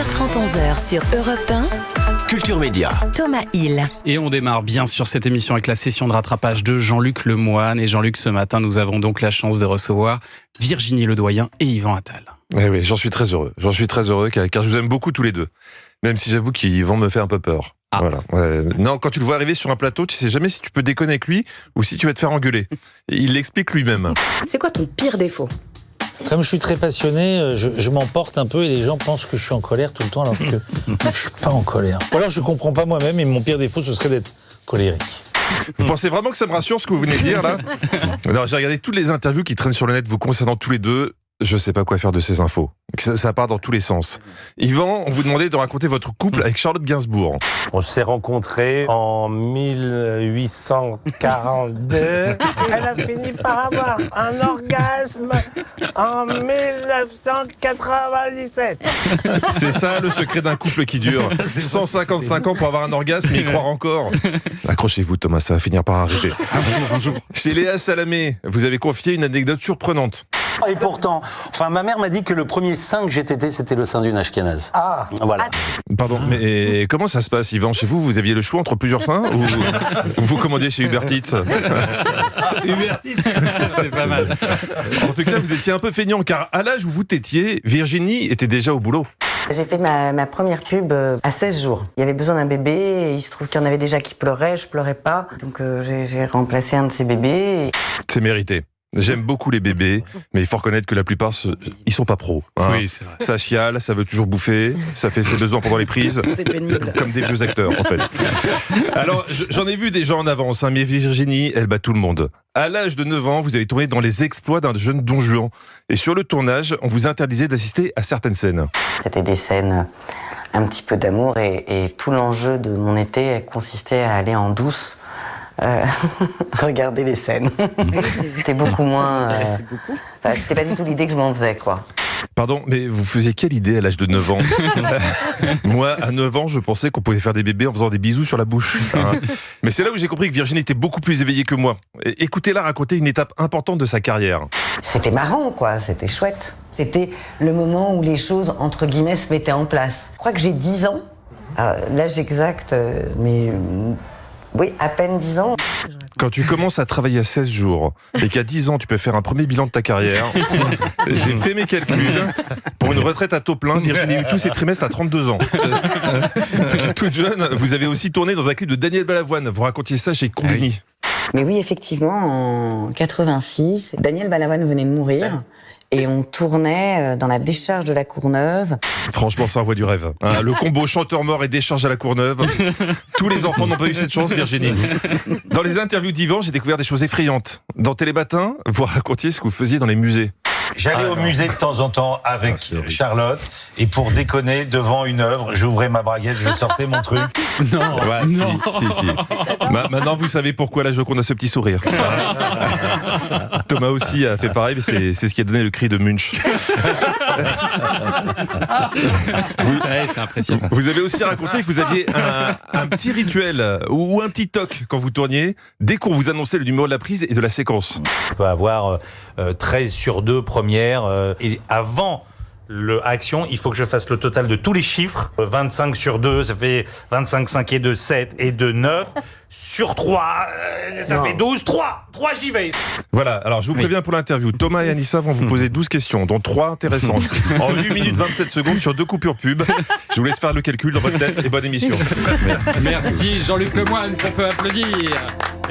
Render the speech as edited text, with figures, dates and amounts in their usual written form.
10h30, 11h sur Europe 1. Culture Média. Thomas Hill. Et on démarre bien sûr cette émission avec la session de rattrapage de Jean-Luc Lemoyne. Et Jean-Luc, ce matin, nous avons donc la chance de recevoir Virginie Ledoyen et Yvan Attal. Eh oui, j'en suis très heureux. J'en suis très heureux car je vous aime beaucoup tous les deux. Même si j'avoue qu'ils vont me faire un peu peur. Ah. Voilà. Non, quand tu le vois arriver sur un plateau, tu sais jamais si tu peux déconner avec lui ou si tu vas te faire engueuler. Il l'explique lui-même. C'est quoi ton pire défaut ? Comme je suis très passionné, je m'emporte un peu et les gens pensent que je suis en colère tout le temps alors que je suis pas en colère. Ou alors je comprends pas moi-même et mon pire défaut ce serait d'être colérique. Vous pensez vraiment que ça me rassure ce que vous venez de dire là ? Non, j'ai regardé toutes les interviews qui traînent sur le net vous concernant tous les deux. Je sais pas quoi faire de ces infos. Ça part dans tous les sens. Yvan, on vous demandait de raconter votre couple avec Charlotte Gainsbourg. On s'est rencontrés en 1842. Elle a fini par avoir un orgasme en 1997. C'est ça le secret d'un couple qui dure 155 ans pour avoir un orgasme et y croire encore. Accrochez-vous Thomas, ça va finir par arriver. Un jour. Chez Léa Salamé, vous avez confié une anecdote surprenante. Et pourtant, ma mère m'a dit que le premier sein que j'ai tété, c'était le sein d'une Ashkénaze. Ah, voilà. Pardon, mais comment ça se passe, Yvan ? Chez vous, vous aviez le choix entre plusieurs seins ou vous commandiez chez Uber Eats ? Uber Eats, ça c'était pas mal. En tout cas, vous étiez un peu feignant car à l'âge où vous tétiez, Virginie était déjà au boulot. J'ai fait ma première pub à 16 jours. Il y avait besoin d'un bébé et il se trouve qu'il y en avait déjà qui pleuraient, je pleurais pas. Donc j'ai remplacé un de ces bébés. C'est mérité. J'aime beaucoup les bébés, mais il faut reconnaître que la plupart, ils sont pas pros. Hein. Oui, c'est vrai. Ça chiale, ça veut toujours bouffer, ça fait ses besoins pendant les prises. C'est pénible. Comme des vieux acteurs, en fait. Alors, j'en ai vu des gens en avance, hein, mais Virginie, elle bat tout le monde. À l'âge de 9 ans, vous avez tourné dans les exploits d'un jeune Don Juan. Et sur le tournage, on vous interdisait d'assister à certaines scènes. C'était des scènes un petit peu d'amour et tout l'enjeu de mon été consistait à aller en douce. Regarder les scènes. C'était beaucoup moins. C'était pas du tout l'idée que je m'en faisais, quoi. Pardon, mais vous faisiez quelle idée à l'âge de 9 ans ? Moi, à 9 ans, je pensais qu'on pouvait faire des bébés en faisant des bisous sur la bouche. Hein. Mais c'est là où j'ai compris que Virginie était beaucoup plus éveillée que moi. Écoutez-la raconter une étape importante de sa carrière. C'était marrant, quoi. C'était chouette. C'était le moment où les choses, entre guillemets, se mettaient en place. Je crois que j'ai 10 ans. L'âge exact, mais... Oui, à peine 10 ans. Quand tu commences à travailler à 16 jours et qu'à 10 ans, tu peux faire un premier bilan de ta carrière, j'ai fait mes calculs. Pour une retraite à taux plein, Virginie a eu tous ses trimestres à 32 ans. Toute jeune, vous avez aussi tourné dans un clip de Daniel Balavoine. Vous racontiez ça chez Combini. Mais oui, effectivement, en 86, Daniel Balavoine venait de mourir. Et on tournait dans la décharge de la Courneuve. Franchement, ça envoie du rêve. Hein, le combo chanteur mort et décharge à la Courneuve. Tous les enfants n'ont pas eu cette chance, Virginie. Dans les interviews d'Yvan, j'ai découvert des choses effrayantes. Dans Télématin, vous racontiez ce que vous faisiez dans les musées. J'allais au musée de temps en temps avec Charlotte et pour déconner devant une œuvre, j'ouvrais ma braguette, je sortais mon truc. Non, Ouais, non. Si. Maintenant, vous savez pourquoi là, je veux qu'on a ce petit sourire. Thomas aussi a fait pareil, mais c'est ce qui a donné le cri de Munch. Ouais, c'est impressionnant. Vous avez aussi raconté que vous aviez un petit rituel ou un petit toc quand vous tourniez, dès qu'on vous annonçait le numéro de la prise et de la séquence. On peut avoir 13 sur 2 premières et avant l'action, il faut que je fasse le total de tous les chiffres. 25 sur 2, ça fait 25, 5 et 2, 7 et 2, 9. Sur 3, ça fait 12. 3, j'y vais. Voilà, alors je vous préviens pour l'interview. Thomas et Anissa vont vous poser 12 questions, dont 3 intéressantes. En 8 minutes 27 secondes sur 2 coupures pub. Je vous laisse faire le calcul dans votre tête et bonne émission. Merci Jean-Luc Lemoyne, on peut applaudir.